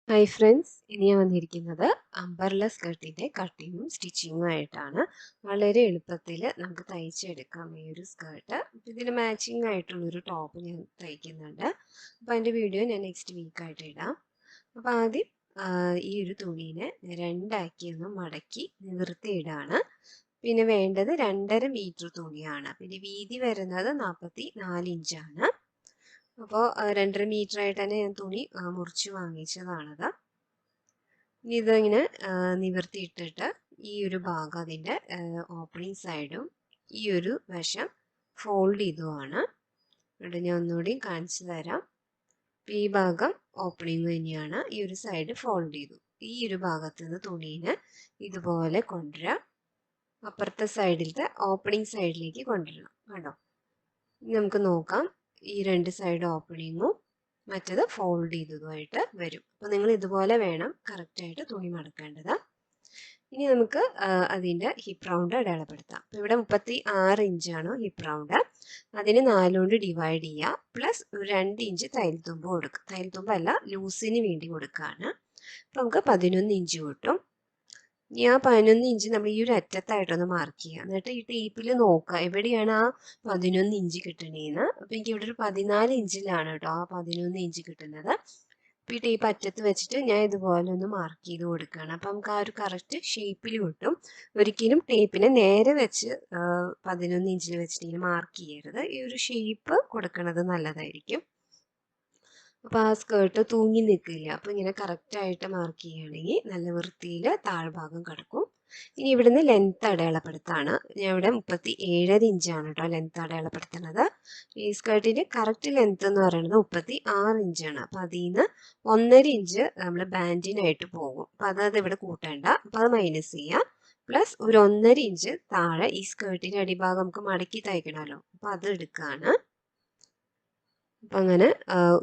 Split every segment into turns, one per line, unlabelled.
Hi friends, ഇനി ഞാൻ വന്നിരിക്കുന്നത് അംബർല സ്കർട്ടിൻ്റെ കട്ടിങ്ങും സ്റ്റിച്ചിങ്ങും ആയിട്ടാണ്. വളരെ എളുപ്പത്തിൽ നമുക്ക് തയ്ച്ചെടുക്കാം ഈ ഒരു സ്കർട്ട്. ഇതിന് മാച്ചിങ് ആയിട്ടുള്ളൊരു ടോപ്പ് ഞാൻ തയ്ക്കുന്നുണ്ട്. അപ്പോൾ അതിൻ്റെ വീഡിയോ ഞാൻ നെക്സ്റ്റ് വീക്കായിട്ട് ഇടാം. അപ്പോൾ ആദ്യം ഈ ഒരു തുണീനെ രണ്ടാക്കി ഒന്ന് മടക്കി നിവർത്തിയിടാണ്. പിന്നെ വേണ്ടത് 2.5 മീറ്റർ തുണിയാണ്. പിന്നെ വീതി വരുന്നത് 44 ഇഞ്ചാണ്. അപ്പോൾ 2.5 മീറ്റർ ആയിട്ട് തന്നെ ഞാൻ തുണി മുറിച്ച് വാങ്ങിച്ചതാണത്. ഇനി ഇതിങ്ങനെ നിവർത്തിയിട്ടിട്ട് ഈ ഒരു ഭാഗം അതിൻ്റെ ഓപ്പണിംഗ് സൈഡും ഈ ഒരു വശം ഫോൾഡ് ചെയ്തുമാണ്. ഇവിടെ ഞാൻ ഒന്നുകൂടി കാണിച്ചു തരാം. ഈ ഭാഗം ഓപ്പണിംഗ് തന്നെയാണ്, ഈ ഒരു സൈഡ് ഫോൾഡ് ചെയ്തു. ഈ ഒരു ഭാഗത്ത് നിന്ന് തുണീനെ ഇതുപോലെ കൊണ്ടുവരാം. അപ്പുറത്തെ സൈഡിലത്തെ ഓപ്പണിംഗ് സൈഡിലേക്ക് കൊണ്ടുവരണം. കണ്ടോ, നമുക്ക് നോക്കാം. ഈ രണ്ട് സൈഡ് ഓപ്പണിങ്ങും മറ്റത് ഫോൾഡ് ചെയ്തതുമായിട്ട് വരും. അപ്പോൾ നിങ്ങൾ ഇതുപോലെ വേണം കറക്റ്റായിട്ട് തുണി മടക്കേണ്ടത്. ഇനി നമുക്ക് അതിൻ്റെ ഹിപ്പ് റൗണ്ട് അടയാളപ്പെടുത്താം. അപ്പോൾ ഇവിടെ 36 ഇഞ്ചാണ് ഹിപ്പ് റൗണ്ട്. അതിന് 4 കൊണ്ട് ഡിവൈഡ് ചെയ്യുക. പ്ലസ് ഒരു 2 ഇഞ്ച് തയ്യൽ തുമ്പ് കൊടുക്കുക. തയ്യൽ തുമ്പല്ല, ലൂസിന് വേണ്ടി കൊടുക്കുകയാണ്. അപ്പോൾ നമുക്ക് 11 ഇഞ്ച് കിട്ടും. ഇനി ആ 11 ഇഞ്ച് നമ്മൾ ഈ ഒരു അറ്റത്തായിട്ടൊന്ന് മാർക്ക് ചെയ്യുക. എന്നിട്ട് ഈ ടേപ്പിൽ നോക്കുക എവിടെയാണ് ആ 11 ഇഞ്ച് കിട്ടണേന്ന്. അപ്പോൾ എനിക്ക് ഇവിടെ ഒരു 14 ഇഞ്ചിലാണ് കേട്ടോ ആ 11 ഇഞ്ച് കിട്ടുന്നത്. അപ്പോൾ ഈ ടേപ്പ് അറ്റത്ത് വെച്ചിട്ട് ഞാൻ ഇതുപോലെ ഒന്ന് മാർക്ക് ചെയ്ത് കൊടുക്കുകയാണ്. അപ്പോൾ നമുക്ക് ആ ഒരു കറക്റ്റ് ഷേപ്പിൽ കിട്ടും. ഒരിക്കലും ടേപ്പിനെ നേരെ വെച്ച് 11 ഇഞ്ചിൽ വെച്ചിട്ട് ഇങ്ങനെ മാർക്ക് ചെയ്യരുത്. ഈ ഒരു ഷേപ്പ് കൊടുക്കുന്നത് നല്ലതായിരിക്കും. അപ്പോൾ ആ സ്കേർട്ട് തൂങ്ങി നിൽക്കില്ല. അപ്പോൾ ഇങ്ങനെ കറക്റ്റായിട്ട് മാർക്ക് ചെയ്യുകയാണെങ്കിൽ നല്ല വൃത്തിയിൽ താഴ്ഭാഗം കിടക്കും. ഇനി ഇവിടുന്ന് ലെങ്ത് അടയാളപ്പെടുത്താണ്. ഞാൻ ഇവിടെ 37.5 ഇഞ്ചാണ് കേട്ടോ ലെങ്ത് അടയാളപ്പെടുത്തുന്നത്. ഈ സ്കേർട്ടിൻ്റെ കറക്റ്റ് ലെങ്ത് എന്ന് പറയുന്നത് 36 ഇഞ്ചാണ്. അപ്പോൾ അതിൽ നിന്ന് 1.5 ഇഞ്ച് നമ്മൾ ബാൻഡിനായിട്ട് പോകും. അപ്പോൾ അത് ഇവിടെ കൂട്ടേണ്ട. അപ്പോൾ അത് മൈനസ് ചെയ്യുക. പ്ലസ് ഒരു 1.5 ഇഞ്ച് താഴെ ഈ സ്കേർട്ടിൻ്റെ അടിഭാഗം നമുക്ക് മടക്കി തയ്ക്കണമല്ലോ. അപ്പോൾ അത് എടുക്കുകയാണ്. അപ്പം അങ്ങനെ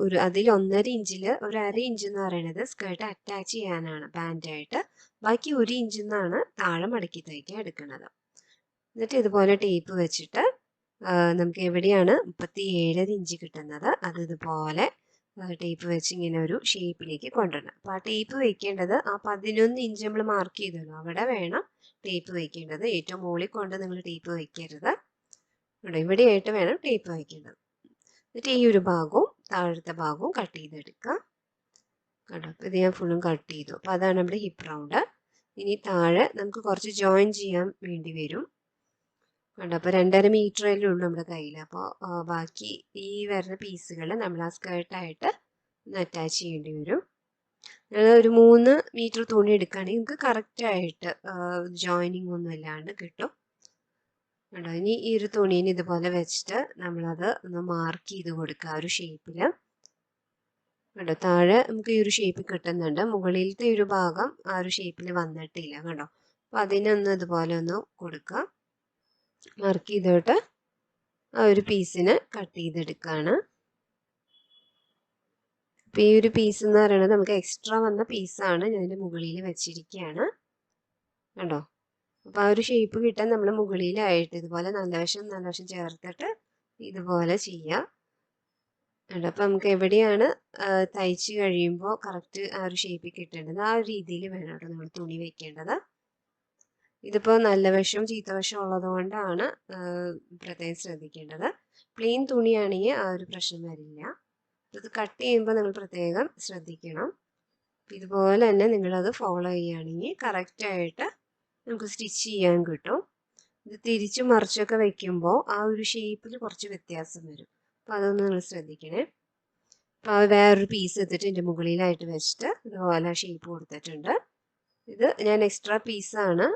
ഒരു അതിൽ 1.5 ഇഞ്ചിൽ ഒരു 1/2 ഇഞ്ച് എന്ന് പറയുന്നത് സ്കേർട്ട് അറ്റാച്ച് ചെയ്യാനാണ് ബാൻഡായിട്ട്. ബാക്കി 1 ഇഞ്ചിൽ നിന്നാണ് താഴെ മടക്കി തയ്ക്കാൻ എടുക്കുന്നത്. എന്നിട്ട് ഇതുപോലെ ടേപ്പ് വെച്ചിട്ട് നമുക്ക് എവിടെയാണ് 37.5 ഇഞ്ച് കിട്ടുന്നത് അത് ഇതുപോലെ ടേപ്പ് വെച്ച് ഇങ്ങനെ ഒരു ഷേപ്പിലേക്ക് കൊണ്ടുവരണം. അപ്പോൾ ആ ടേപ്പ് വയ്ക്കേണ്ടത് ആ 11 ഇഞ്ച് നമ്മൾ മാർക്ക് ചെയ്തല്ലോ അവിടെ വേണം ടേപ്പ് വയ്ക്കേണ്ടത്. ഏറ്റവും മുകളിൽ കൊണ്ട് നിങ്ങൾ ടേപ്പ് വയ്ക്കരുത്. ഇവിടെയായിട്ട് വേണം ടേപ്പ് വയ്ക്കേണ്ടത്. എന്നിട്ട് ഈ ഒരു ഭാഗവും താഴത്തെ ഭാഗവും കട്ട് ചെയ്തെടുക്കുക. കണ്ടോ, അപ്പോൾ ഇത് ഞാൻ ഫുള്ളും കട്ട് ചെയ്തു. അപ്പോൾ അതാണ് നമ്മുടെ ഹിപ്പ് റൗണ്ട്. ഇനി താഴെ നമുക്ക് കുറച്ച് ജോയിൻ ചെയ്യാൻ വേണ്ടി വരും. കണ്ടോ, അപ്പോൾ 2.5 മീറ്ററല്ലേ ഉള്ളൂ നമ്മുടെ കയ്യിൽ. അപ്പോൾ ബാക്കി ഈ വരുന്ന പീസുകൾ നമ്മൾ ആ സ്കേർട്ടായിട്ട് ഒന്ന് അറ്റാച്ച് ചെയ്യേണ്ടി വരും. ഒരു 3 മീറ്റർ തുണി എടുക്കുകയാണെങ്കിൽ നമുക്ക് കറക്റ്റായിട്ട് ജോയിനിങ് ഒന്നും ഇല്ലാണ്ട് കിട്ടും. കണ്ടോ, ഇനി ഈ ഒരു തുണീനെ ഇതുപോലെ വെച്ചിട്ട് നമ്മളത് ഒന്ന് മാർക്ക് ചെയ്ത് കൊടുക്കുക ആ ഒരു ഷേപ്പിൽ. കണ്ടോ, താഴെ നമുക്ക് ഈ ഒരു ഷേപ്പ് കിട്ടുന്നുണ്ട്. മുകളിലത്തെ ഒരു ഭാഗം ആ ഒരു ഷേപ്പിൽ വന്നിട്ടില്ല. കണ്ടോ, അപ്പോൾ അതിനൊന്ന് ഇതുപോലെ ഒന്ന് കൊടുക്കുക. മാർക്ക് ചെയ്തിട്ട് ആ ഒരു പീസിന് കട്ട് ചെയ്തെടുക്കുകയാണ്. അപ്പോൾ ഈ ഒരു പീസ് എന്ന് പറയുന്നത് നമുക്ക് എക്സ്ട്രാ വന്ന പീസാണ് ഞാൻ ഇതിൻ്റെ മുകളിൽ വെച്ചിരിക്കുകയാണ്. കണ്ടോ, അപ്പോൾ ആ ഒരു ഷേപ്പ് കിട്ടാൻ നമ്മൾ മുകളിലായിട്ട് ഇതുപോലെ നല്ല വശം ചേർത്തിട്ട് ഇതുപോലെ ചെയ്യാം. അപ്പോൾ നമുക്ക് എവിടെയാണ് തയ്ച്ച് കഴിയുമ്പോൾ കറക്റ്റ് ആ ഒരു ഷേപ്പിൽ കിട്ടേണ്ടത് ആ ഒരു രീതിയിൽ വേണം കേട്ടോ നമ്മൾ തുണി വെക്കേണ്ടത്. ഇതിപ്പോൾ നല്ല വശവും ചീത്ത വശവും ഉള്ളത് കൊണ്ടാണ് പ്രത്യേകം ശ്രദ്ധിക്കേണ്ടത്. പ്ലെയിൻ തുണിയാണെങ്കിൽ ആ ഒരു പ്രശ്നം വരില്ല. ഇത് കട്ട് ചെയ്യുമ്പോൾ നിങ്ങൾ പ്രത്യേകം ശ്രദ്ധിക്കണം. ഇതുപോലെ തന്നെ നിങ്ങളത് ഫോളോ ചെയ്യുകയാണെങ്കിൽ കറക്റ്റായിട്ട് നമുക്ക് സ്റ്റിച്ച് ചെയ്യാൻ കിട്ടും. ഇത് തിരിച്ചു മറിച്ചൊക്കെ വെക്കുമ്പോൾ ആ ഒരു ഷേപ്പിൽ കുറച്ച് വ്യത്യാസം വരും. അപ്പോൾ അതൊന്ന് നിങ്ങൾ ശ്രദ്ധിക്കണേ. അപ്പോൾ വേറൊരു പീസ് എടുത്തിട്ട് ഇതിൻ്റെ മുകളിലായിട്ട് വെച്ചിട്ട് ഇതുപോലെ ഷേപ്പ് കൊടുത്തിട്ടുണ്ട്. ഇത് ഞാൻ എക്സ്ട്രാ പീസാണ്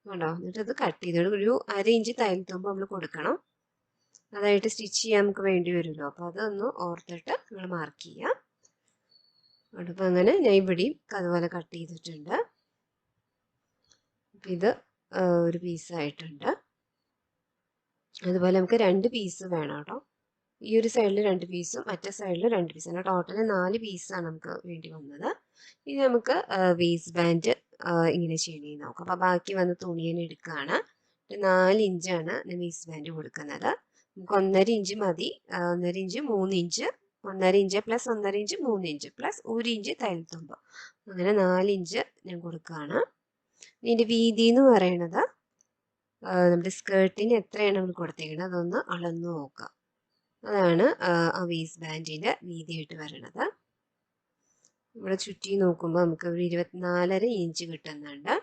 കേട്ടോ. എന്നിട്ട് ഇത് കട്ട് ചെയ്ത് ഒരു 1/2 ഇഞ്ച് തയ്യൽ തുമ്പ് നമ്മൾ കൊടുക്കണം. അതായിട്ട് സ്റ്റിച്ച് ചെയ്യാൻ നമുക്ക് വേണ്ടി വരുമല്ലോ. അപ്പോൾ അതൊന്ന് ഓർത്തിട്ട് നിങ്ങൾ മാർക്ക് ചെയ്യുക. അപ്പോൾ അങ്ങനെ ഞാൻ ഇവിടെയും അതുപോലെ കട്ട് ചെയ്തിട്ടുണ്ട്. അപ്പം ഇത് ഒരു പീസായിട്ടുണ്ട്. അതുപോലെ നമുക്ക് 2 പീസ് വേണം കേട്ടോ. ഈ ഒരു സൈഡിൽ 2 പീസും മറ്റേ സൈഡിൽ 2 പീസും. അങ്ങനെ ടോട്ടൽ 4 പീസാണ് നമുക്ക് വേണ്ടി വന്നത്. ഇനി നമുക്ക് വേസ്റ്റ് ബാൻഡ് ഇങ്ങനെ ചെയ്യണമെന്ന് നോക്കാം. അപ്പോൾ ബാക്കി വന്ന തുണിയെ എടുക്കുകയാണ്. 4 ഇഞ്ചാണ് ഞാൻ വേസ്റ്റ് ബാൻഡ് കൊടുക്കുന്നത്. നമുക്ക് 1.5 ഇഞ്ച് മതി. 1.5 inch, 3 inch, 1.5 inch plus 1.5 inch 3 inch plus 1 inch തയ്യൽ തുമ്പ്, അങ്ങനെ 4 ഇഞ്ച് ഞാൻ കൊടുക്കുകയാണ്. ഇതിൻ്റെ വീതി എന്ന് പറയുന്നത് നമ്മുടെ സ്കേർട്ടിന് എത്രയാണ് നമ്മൾ കൊടുത്തേക്കുന്നത് അതൊന്ന് അളന്ന് നോക്കുക. അതാണ് ആ വേസ്റ്റ് ബാൻഡിൻ്റെ വീതിയായിട്ട് വരണത്. ഇവിടെ ചുറ്റി നോക്കുമ്പോൾ നമുക്ക് ഒരു 24.5 ഇഞ്ച് കിട്ടുന്നുണ്ട്.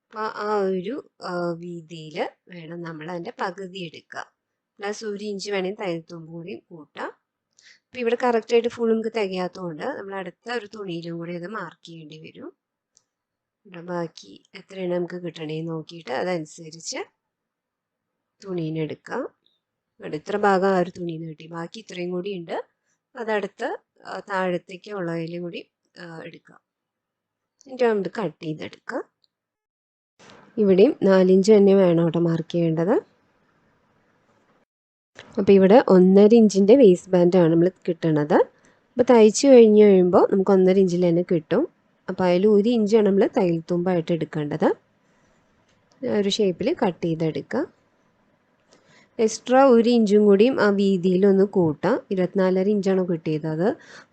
അപ്പോൾ ആ ഒരു വീതിയിൽ വേണം നമ്മൾ അതിൻ്റെ പകുതി എടുക്കുക. പ്ലസ് 1 ഇഞ്ച് വേണമെങ്കിൽ തയ്യൽ തുമ്പ് കൂടി കൂട്ടാം. അപ്പോൾ ഇവിടെ കറക്റ്റായിട്ട് ഫുൾ നമുക്ക് തികയാത്തതുകൊണ്ട് നമ്മൾ അടുത്ത ഒരു തുണിയിലും കൂടി അത് മാർക്ക് ചെയ്യേണ്ടി വരും. ഇവിടെ ബാക്കി എത്രയാണ് നമുക്ക് കിട്ടണേന്ന് നോക്കിയിട്ട് അതനുസരിച്ച് തുണീനെ എടുക്കാം. ഇവിടെ ഇത്ര ഭാഗം ആ ഒരു തുണിയിൽ നിന്ന് കിട്ടി, ബാക്കി ഇത്രയും കൂടി ഉണ്ട്, അതടുത്ത് താഴത്തേക്ക് ഉള്ളതിലും കൂടി എടുക്കാം. എന്നിട്ട് നമുക്ക് കട്ട് ചെയ്തെടുക്കാം. ഇവിടെയും 4 ഇഞ്ച് തന്നെ വേണം കേട്ടോ മാർക്ക് ചെയ്യേണ്ടത്. അപ്പോൾ ഇവിടെ 1.5 ഇഞ്ചിൻ്റെ വേസ്റ്റ് ബാൻഡാണ് നമ്മൾ കിട്ടണത്. അപ്പോൾ തയ്ച്ച് കഴിഞ്ഞ് കഴിയുമ്പോൾ നമുക്ക് 1.5 ഇഞ്ചിൽ തന്നെ കിട്ടും. അപ്പോൾ അതിൽ 1 ഇഞ്ചാണ് നമ്മൾ തയ്യൽ തുമ്പായിട്ട് എടുക്കേണ്ടത്. ഒരു ഷേപ്പിൽ കട്ട് ചെയ്തെടുക്കുക. എക്സ്ട്രാ 1 ഇഞ്ചും കൂടിയും ആ വീതിയിലൊന്ന് കൂട്ടാം. 24.5 ഇഞ്ചാണ് കിട്ടിയത്, അത്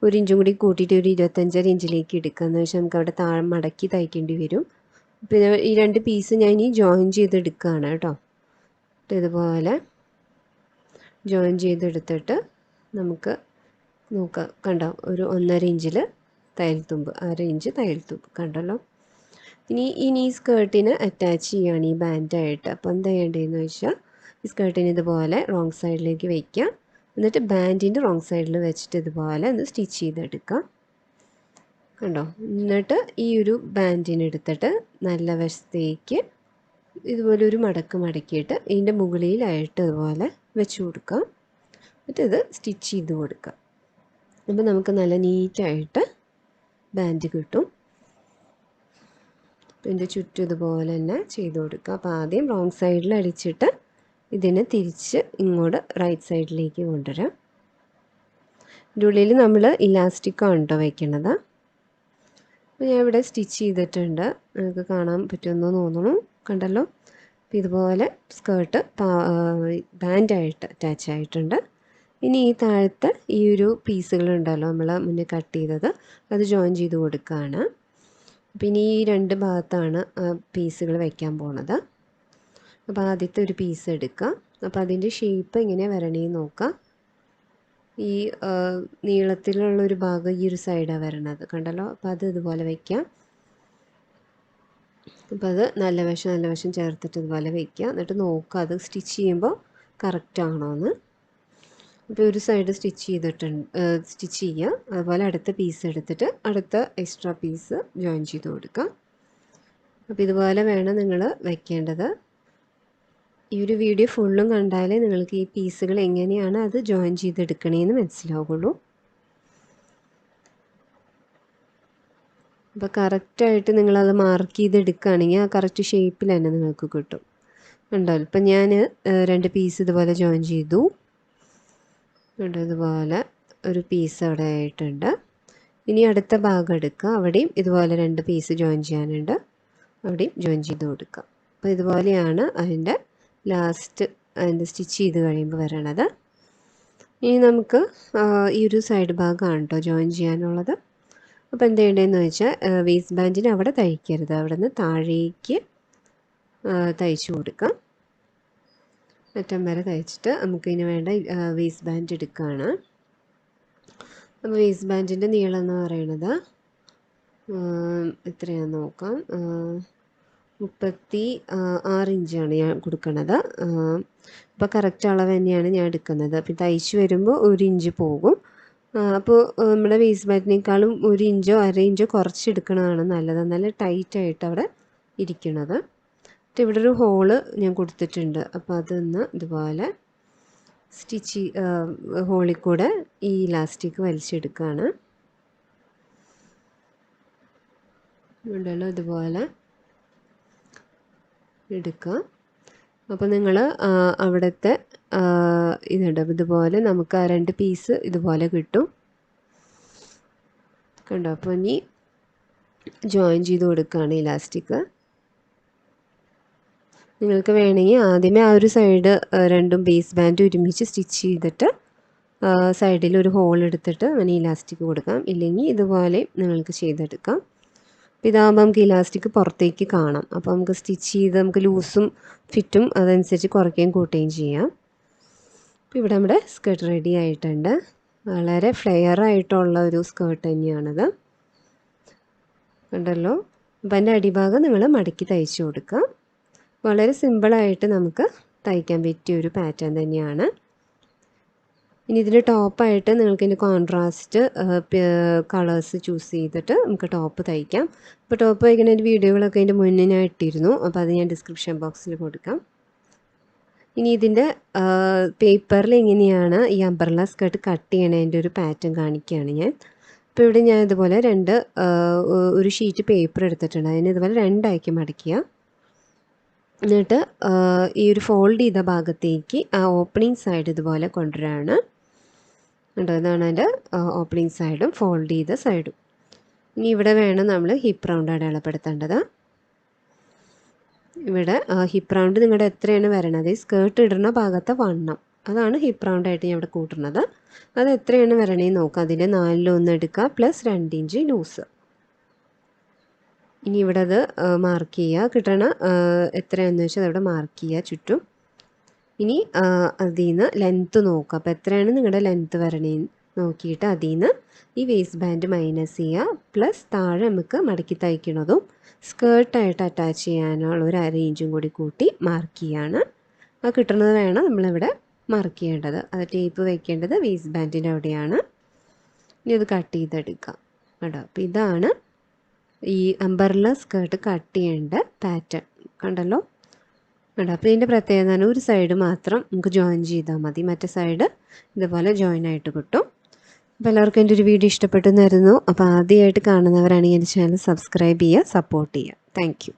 1 ഇഞ്ചും കൂടി കൂട്ടിയിട്ട് ഒരു 25.5 ഇഞ്ചിലേക്ക് എടുക്കുക. എന്ന് വെച്ചാൽ നമുക്ക് അവിടെ താഴെ മടക്കി തയ്ക്കേണ്ടി വരും. പിന്നെ ഈ 2 പീസ് ഞാൻ ഇനി ജോയിൻ ചെയ്തെടുക്കുകയാണ് കേട്ടോ. ഇതുപോലെ ജോയിൻ ചെയ്തെടുത്തിട്ട് നമുക്ക് നോക്കാം. കണ്ടോ, ഒരു 1.5 ഇഞ്ചിൽ തയ്യൽ തുമ്പ്, 1/2 ഇഞ്ച് തയ്യൽ തുമ്പ് കണ്ടല്ലോ. ഇനി ഈ സ്കേർട്ടിന് അറ്റാച്ച് ചെയ്യുകയാണ് ഈ ബാൻഡായിട്ട്. അപ്പോൾ എന്താ ചെയ്യേണ്ടതെന്ന് വെച്ചാൽ ഈ സ്കേർട്ടിന് ഇതുപോലെ റോങ് സൈഡിലേക്ക് വയ്ക്കുക. എന്നിട്ട് ബാൻഡിൻ്റെ റോങ് സൈഡിൽ വെച്ചിട്ട് ഇതുപോലെ ഒന്ന് സ്റ്റിച്ച് ചെയ്തെടുക്കാം. കണ്ടോ, എന്നിട്ട് ഈ ഒരു ബാൻഡിനെടുത്തിട്ട് നല്ല വശത്തേക്ക് ഇതുപോലെ ഒരു മടക്ക് മടക്കിയിട്ട് ഇതിൻ്റെ മുകളിലായിട്ട് ഇതുപോലെ വെച്ച് കൊടുക്കാം. എന്നിട്ട് ഇത് സ്റ്റിച്ച് ചെയ്ത് കൊടുക്കാം. അപ്പോൾ നമുക്ക് നല്ല നീറ്റായിട്ട് ബാൻഡ് കിട്ടും. ഇതിൻ്റെ ചുറ്റും ഇതുപോലെ തന്നെ ചെയ്ത് കൊടുക്കുക. അപ്പോൾ ആദ്യം റോങ് സൈഡിൽ അടിച്ചിട്ട് ഇതിനെ തിരിച്ച് ഇങ്ങോട്ട് റൈറ്റ് സൈഡിലേക്ക് കൊണ്ടുവരാം. ഇതിൻ്റെ ഉള്ളിൽ നമ്മൾ ഇലാസ്റ്റിക്കാണ് കേട്ടോ വയ്ക്കുന്നത്. അപ്പോൾ ഞാൻ ഇവിടെ സ്റ്റിച്ച് ചെയ്തിട്ടുണ്ട്, നിങ്ങൾക്ക് കാണാൻ പറ്റുമെന്ന് തോന്നുന്നു. കണ്ടല്ലോ, അപ്പോൾ ഇതുപോലെ സ്കേർട്ട് ബാൻഡായിട്ട് അറ്റാച്ച് ആയിട്ടുണ്ട്. ഇനി ഈ താഴത്തെ ഈ ഒരു പീസുകളുണ്ടല്ലോ നമ്മൾ മുന്നേ കട്ട് ചെയ്തത്, അത് ജോയിൻ ചെയ്ത് കൊടുക്കുകയാണ്. പിന്നെ ഈ 2 ഭാഗത്താണ് പീസുകൾ വയ്ക്കാൻ പോണത്. അപ്പോൾ ആദ്യത്തെ ഒരു പീസ് എടുക്കുക. അപ്പോൾ അതിൻ്റെ ഷേപ്പ് എങ്ങനെ വരണേന്ന് നോക്കാം. ഈ നീളത്തിലുള്ളൊരു ഭാഗം ഈ ഒരു സൈഡാണ് വരണത്, കണ്ടല്ലോ. അപ്പോൾ അത് ഇതുപോലെ വയ്ക്കാം. അപ്പോൾ അത് നല്ല വശം ചേർത്തിട്ട് ഇതുപോലെ വയ്ക്കുക. എന്നിട്ട് നോക്കുക അത് സ്റ്റിച്ച് ചെയ്യുമ്പോൾ കറക്റ്റ് ആണോ എന്ന്. അപ്പോൾ ഒരു സൈഡ് സ്റ്റിച്ച് ചെയ്യുക. അതുപോലെ അടുത്ത പീസ് എടുത്തിട്ട് അടുത്ത എക്സ്ട്രാ പീസ് ജോയിൻ ചെയ്ത് കൊടുക്കുക. അപ്പോൾ ഇതുപോലെ വേണം നിങ്ങൾ വയ്ക്കേണ്ടത്. ഈ ഒരു വീഡിയോ ഫുള്ളും കണ്ടാലേ നിങ്ങൾക്ക് ഈ പീസുകൾ എങ്ങനെയാണ് അത് ജോയിൻ ചെയ്തെടുക്കണേന്ന് മനസ്സിലാവുള്ളൂ. അപ്പോൾ കറക്റ്റായിട്ട് നിങ്ങളത് മാർക്ക് ചെയ്തെടുക്കുകയാണെങ്കിൽ ആ കറക്റ്റ് ഷേപ്പിൽ തന്നെ നിങ്ങൾക്ക് കിട്ടും. ഉണ്ടാവില്ല. ഇപ്പം ഞാൻ 2 പീസ് ഇതുപോലെ ജോയിൻ ചെയ്തു. ഇതുപോലെ ഒരു പീസ് അവിടെ ആയിട്ടുണ്ട്. ഇനി അടുത്ത ഭാഗം എടുക്കുക. അവിടെയും ഇതുപോലെ 2 പീസ് ജോയിൻ ചെയ്യാനുണ്ട്, അവിടെയും ജോയിൻ ചെയ്ത് കൊടുക്കുക. അപ്പോൾ ഇതുപോലെയാണ് അതിൻ്റെ ലാസ്റ്റ് അതിൻ്റെ സ്റ്റിച്ച് ചെയ്ത് കഴിയുമ്പോൾ വരണത്. ഇനി നമുക്ക് ഈ ഒരു സൈഡ് ഭാഗമാണ് കേട്ടോ ജോയിൻ ചെയ്യാനുള്ളത്. അപ്പോൾ എന്ത് ചെയ്യേണ്ടതെന്ന് വെച്ചാൽ വേസ്റ്റ് ബാൻഡിന് അവിടെ തയ്ക്കരുത്, അവിടെ നിന്ന് താഴേക്ക് തയ്ച്ചു കൊടുക്കാം. അറ്റം വരെ തയ്ച്ചിട്ട് നമുക്കിതിന് വേണ്ട വേസ്റ്റ് ബാൻഡ് എടുക്കുകയാണ്. അപ്പോൾ വേസ്റ്റ് ബാൻഡിൻ്റെ നീളം എന്ന് പറയുന്നത് എത്രയാണെന്ന് നോക്കാം. 36 ഇഞ്ചാണ് ഞാൻ കൊടുക്കുന്നത്. അപ്പോൾ കറക്റ്റ് അളവ് തന്നെയാണ് ഞാൻ എടുക്കുന്നത്. അപ്പോൾ തയ്ച്ച് വരുമ്പോൾ 1 ഇഞ്ച് പോകും. അപ്പോൾ നമ്മുടെ വേസ്റ്റ് ബാൻഡിനേക്കാളും 1 ഇഞ്ചോ 1/2 ഇഞ്ചോ കുറച്ചെടുക്കണതാണ് നല്ലത്, നല്ല ടൈറ്റായിട്ട് അവിടെ ഇരിക്കണത്. എന്നിട്ട് ഇവിടെ ഒരു ഹോള് ഞാൻ കൊടുത്തിട്ടുണ്ട്. അപ്പോൾ അതൊന്ന് ഇതുപോലെ ഹോളിൽ കൂടെ ഈ ഇലാസ്റ്റിക് വലിച്ചെടുക്കുകയാണ്. ഉണ്ടല്ലോ, ഇതുപോലെ എടുക്കുക. അപ്പോൾ നിങ്ങൾ അവിടുത്തെ ഇതുണ്ട്, ഇതുപോലെ നമുക്ക് ആ 2 പീസ് ഇതുപോലെ കിട്ടും. കണ്ടോ, അപ്പോൾ ഇനി ജോയിൻ ചെയ്ത് കൊടുക്കുകയാണ് ഇലാസ്റ്റിക്. നിങ്ങൾക്ക് വേണമെങ്കിൽ ആദ്യമേ ആ ഒരു സൈഡ് 2 ബേസ് ബാൻഡ് ഒരുമിച്ച് സ്റ്റിച്ച് ചെയ്തിട്ട് സൈഡിൽ ഒരു ഹോൾ എടുത്തിട്ട് അങ്ങനെ ഇലാസ്റ്റിക് കൊടുക്കാം. ഇല്ലെങ്കിൽ ഇതുപോലെ നിങ്ങൾക്ക് ചെയ്തെടുക്കാം. അപ്പോൾ ഇതാകുമ്പോൾ നമുക്ക് ഇലാസ്റ്റിക് പുറത്തേക്ക് കാണാം. അപ്പോൾ നമുക്ക് സ്റ്റിച്ച് ചെയ്ത് നമുക്ക് ലൂസും ഫിറ്റും അതനുസരിച്ച് കുറയ്ക്കുകയും കൂട്ടുകയും ചെയ്യാം. അപ്പോൾ ഇവിടെ നമ്മുടെ സ്കേർട്ട് റെഡി ആയിട്ടുണ്ട്. വളരെ ഫ്ലെയർ ആയിട്ടുള്ള ഒരു സ്കേർട്ട് തന്നെയാണത്. കണ്ടല്ലോ. അപ്പോൾ അതിൻ്റെ അടിഭാഗം നിങ്ങൾ മടക്കി തയ്ച്ചു കൊടുക്കുക. വളരെ സിമ്പിളായിട്ട് നമുക്ക് തയ്ക്കാൻ പറ്റിയ ഒരു പാറ്റേൺ തന്നെയാണ്. ഇനി ഇതിൻ്റെ ടോപ്പായിട്ട് നിങ്ങൾക്കിതിൻ്റെ കോൺട്രാസ്റ്റ് കളേഴ്സ് ചൂസ് ചെയ്തിട്ട് നമുക്ക് ടോപ്പ് തയ്ക്കാം. അപ്പോൾ ടോപ്പ് തയ്ക്കുന്നതിൻ്റെ വീഡിയോകളൊക്കെ അതിൻ്റെ മുന്നേ ഞാൻ ഇട്ടിരുന്നു. അപ്പോൾ അത് ഞാൻ ഡിസ്ക്രിപ്ഷൻ ബോക്സിൽ കൊടുക്കാം. ഇനി ഇതിൻ്റെ പേപ്പറിൽ എങ്ങനെയാണ് ഈ അംബ്രല്ല സ്കേർട്ട് കട്ട് ചെയ്യണതിൻ്റെ ഒരു പാറ്റേൺ കാണിക്കുകയാണ് ഞാൻ. അപ്പോൾ ഇവിടെ ഞാൻ ഇതുപോലെ ഒരു ഷീറ്റ് പേപ്പർ എടുത്തിട്ടുണ്ട്. അതിന് ഇതുപോലെ രണ്ടാക്കി മടക്കുക. എന്നിട്ട് ഈ ഒരു ഫോൾഡ് ചെയ്ത ഭാഗത്തേക്ക് ആ ഓപ്പണിംഗ് സൈഡ് ഇതുപോലെ കൊണ്ടുവരാണ്. കേട്ടോ, ഇതാണ് അതിൻ്റെ ഓപ്പണിംഗ് സൈഡും ഫോൾഡ് ചെയ്ത സൈഡും. ഇനി ഇവിടെ വേണം നമ്മൾ ഹിപ്പ് റൗണ്ട് അടയാളപ്പെടുത്തേണ്ടത്. ഇവിടെ ഹിപ്പ് റൗണ്ട് നിങ്ങളുടെ എത്രയാണ് വരണത്, ഈ സ്കേർട്ട് ഇടുന്ന ഭാഗത്തെ വണ്ണം, അതാണ് ഹിപ്പ് റൗണ്ടായിട്ട് ഞാൻ ഇവിടെ കൂട്ടുന്നത്. അത് എത്രയാണ് വരണേന്ന് നോക്കുക. അതിൻ്റെ 4/1 എടുക്കുക പ്ലസ് 2 ഇഞ്ച് ലൂസ്. ഇനി ഇവിടെ അത് മാർക്ക് ചെയ്യുക. കിട്ടണ എത്രയാണെന്ന് വെച്ചാൽ അതവിടെ മാർക്ക് ചെയ്യുക ചുറ്റും. ഇനി അതിൽ നിന്ന് ലെങ്ത്ത് നോക്കുക. അപ്പോൾ എത്രയാണ് നിങ്ങളുടെ ലെങ്ത്ത് വരണേന്ന് നോക്കിയിട്ട് അതിൽ നിന്ന് ഈ വേസ്റ്റ് ബാൻഡ് മൈനസ് ചെയ്യുക. പ്ലസ് താഴെ നമുക്ക് മടക്കി തയ്ക്കുന്നതും സ്കേർട്ടായിട്ട് അറ്റാച്ച് ചെയ്യാനുള്ള ഒരു 1/2 ഇഞ്ചും കൂടി കൂട്ടി മാർക്ക് ചെയ്യാണ്. ആ കിട്ടുന്നത് വേണം നമ്മളിവിടെ മാർക്ക് ചെയ്യേണ്ടത്. അത് ടേപ്പ് വയ്ക്കേണ്ടത് വേസ്റ്റ് ബാൻഡിൻ്റെ അവിടെയാണ്. ഇനി അത് കട്ട് ചെയ്തെടുക്കാം. കേട്ടോ, അപ്പോൾ ഇതാണ് ഈ അംബ്രല്ല സ്കേർട്ട് കട്ട് ചെയ്യേണ്ട പാറ്റേൺ. കണ്ടല്ലോ. കേട്ടോ, അപ്പോൾ ഇതിൻ്റെ പ്രത്യേകത ആണ് ഒരു സൈഡ് മാത്രം നമുക്ക് ജോയിൻ ചെയ്താൽ മതി, മറ്റേ സൈഡ് ഇതുപോലെ ജോയിൻ ആയിട്ട് കിട്ടും. അപ്പോൾ എല്ലാവർക്കും എൻ്റെ ഒരു വീഡിയോ ഇഷ്ടപ്പെട്ടെന്ന് വരുന്നു. അപ്പോൾ ആദ്യമായിട്ട് കാണുന്നവരാണെങ്കിൽ എൻ്റെ ചാനൽ സബ്സ്ക്രൈബ് ചെയ്യുക, സപ്പോർട്ട് ചെയ്യുക. Thank you.